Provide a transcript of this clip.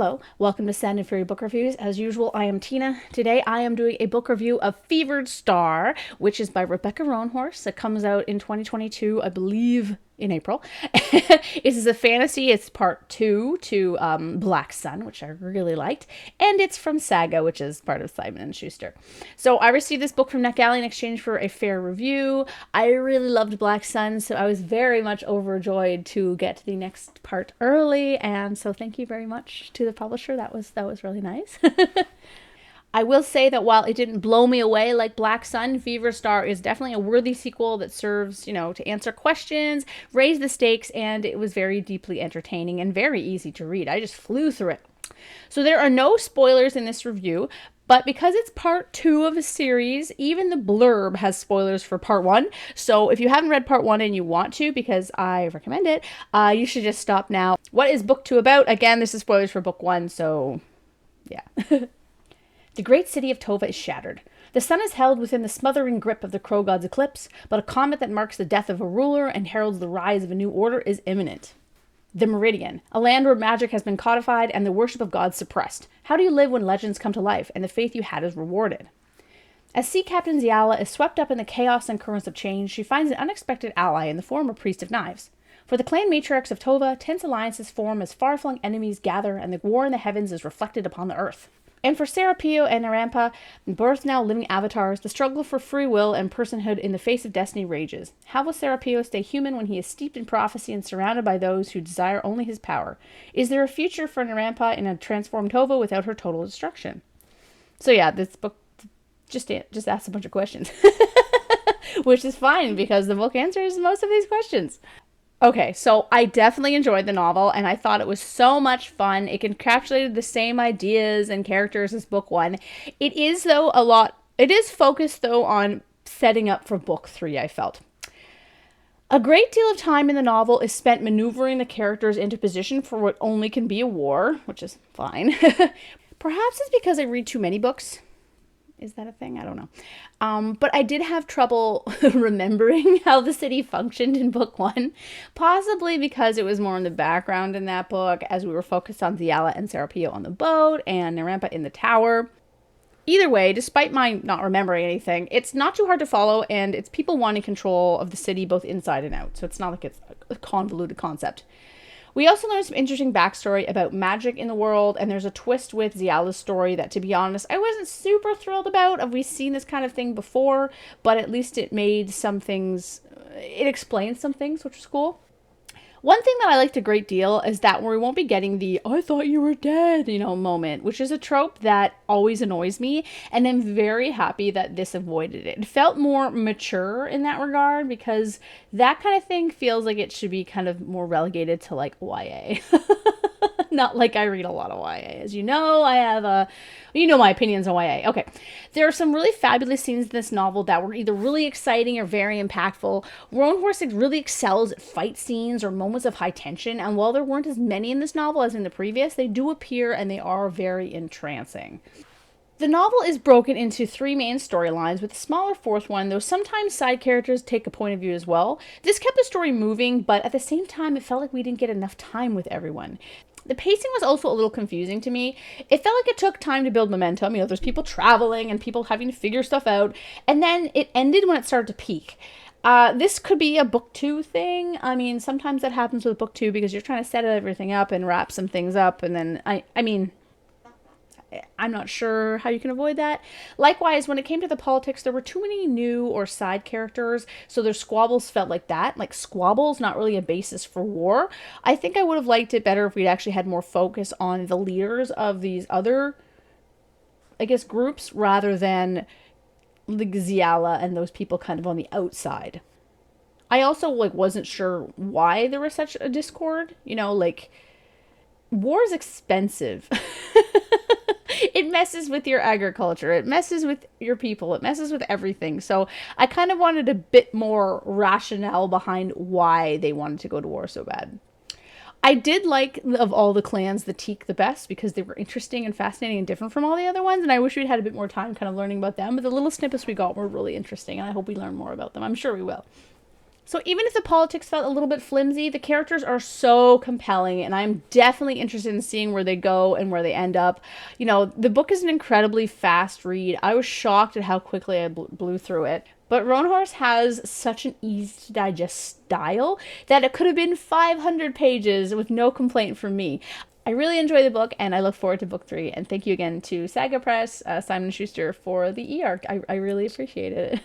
Hello, welcome to Sand and Fury Book Reviews. As usual, I am Tina. Today I am doing a book review of Fevered Star, which is by Rebecca Roanhorse. It comes out in 2022, I believe, in April. It is a fantasy. It's part 2 to Black Sun, which I really liked. And it's from Saga, which is part of Simon & Schuster. So I received this book from NetGalley in exchange for a fair review. I really loved Black Sun, so I was very much overjoyed to get to the next part early. And so thank you very much to the publisher. That was really nice. I will say that while it didn't blow me away like Black Sun, Fevered Star is definitely a worthy sequel that serves, to answer questions, raise the stakes, and it was very deeply entertaining and very easy to read. I just flew through it. So there are no spoilers in this review, but because it's part 2 of a series, even the blurb has spoilers for part 1. So if you haven't read part 1 and you want to, because I recommend it, you should just stop now. What is book 2 about? Again, this is spoilers for book 1, so yeah. The great city of Tova is shattered. The sun is held within the smothering grip of the Crow God's eclipse, but a comet that marks the death of a ruler and heralds the rise of a new order is imminent. The Meridian, a land where magic has been codified and the worship of gods suppressed. How do you live when legends come to life and the faith you had is rewarded? As Sea Captain Ziala is swept up in the chaos and currents of change, she finds an unexpected ally in the form of Priest of Knives. For the clan matriarchs of Tova, tense alliances form as far-flung enemies gather and the war in the heavens is reflected upon the earth. And for Sarapio and Narampa, both now living avatars, the struggle for free will and personhood in the face of destiny rages. How will Sarapio stay human when he is steeped in prophecy and surrounded by those who desire only his power? Is there a future for Narampa in a transformed Tova without her total destruction? So yeah, this book just asks a bunch of questions. Which is fine because the book answers most of these questions. Okay, so I definitely enjoyed the novel, and I thought it was so much fun. It encapsulated the same ideas and characters as book 1. It is, though, it is focused, though, on setting up for book 3, I felt. A great deal of time in the novel is spent maneuvering the characters into position for what only can be a war, which is fine. Perhaps it's because I read too many books. Is that a thing? I don't know. But I did have trouble remembering how the city functioned in book 1, possibly because it was more in the background in that book as we were focused on Ziala and Sarapio on the boat and Narampa in the tower. Either way, despite my not remembering anything, it's not too hard to follow, and it's people wanting control of the city both inside and out, so it's not like it's a convoluted concept. We also learned some interesting backstory about magic in the world, and there's a twist with Ziala's story that, to be honest, I wasn't super thrilled about. We've seen this kind of thing before, but at least it made some things, it explained some things, which was cool. One thing that I liked a great deal is that we won't be getting the "I thought you were dead," moment, which is a trope that always annoys me, and I'm very happy that this avoided it. It felt more mature in that regard because that kind of thing feels like it should be kind of more relegated to like YA. Not like I read a lot of YA. As you know, I have my opinions on YA. Okay. There are some really fabulous scenes in this novel that were either really exciting or very impactful. Roanhorse really excels at fight scenes or moments of high tension, and while there weren't as many in this novel as in the previous, they do appear and they are very entrancing. The novel is broken into 3 main storylines with a smaller 4th one, though sometimes side characters take a point of view as well. This kept the story moving, but at the same time, it felt like we didn't get enough time with everyone. The pacing was also a little confusing to me. It felt like it took time to build momentum. There's people traveling and people having to figure stuff out, and then it ended when it started to peak. This could be a book 2 thing. I mean, sometimes that happens with book 2 because you're trying to set everything up and wrap some things up, and then, I'm not sure how you can avoid that. Likewise, when it came to the politics, there were too many new or side characters, so their squabbles felt like that. Like squabbles, not really a basis for war. I think I would have liked it better if we'd actually had more focus on the leaders of these other, groups, rather than the Ziala and those people kind of on the outside. I also, wasn't sure why there was such a discord. War is expensive. It messes with your agriculture. It messes with your people. It messes with everything. So I kind of wanted a bit more rationale behind why they wanted to go to war so bad. I did like, of all the clans, the Teak the best because they were interesting and fascinating and different from all the other ones. And I wish we'd had a bit more time kind of learning about them. But the little snippets we got were really interesting. And I hope we learn more about them. I'm sure we will. So even if the politics felt a little bit flimsy, the characters are so compelling, and I'm definitely interested in seeing where they go and where they end up. You know, the book is an incredibly fast read. I was shocked at how quickly I blew through it. But Roanhorse has such an easy to digest style that it could have been 500 pages with no complaint from me. I really enjoy the book, and I look forward to book 3. And thank you again to Saga Press, Simon & Schuster, for the e-arc. I really appreciate it.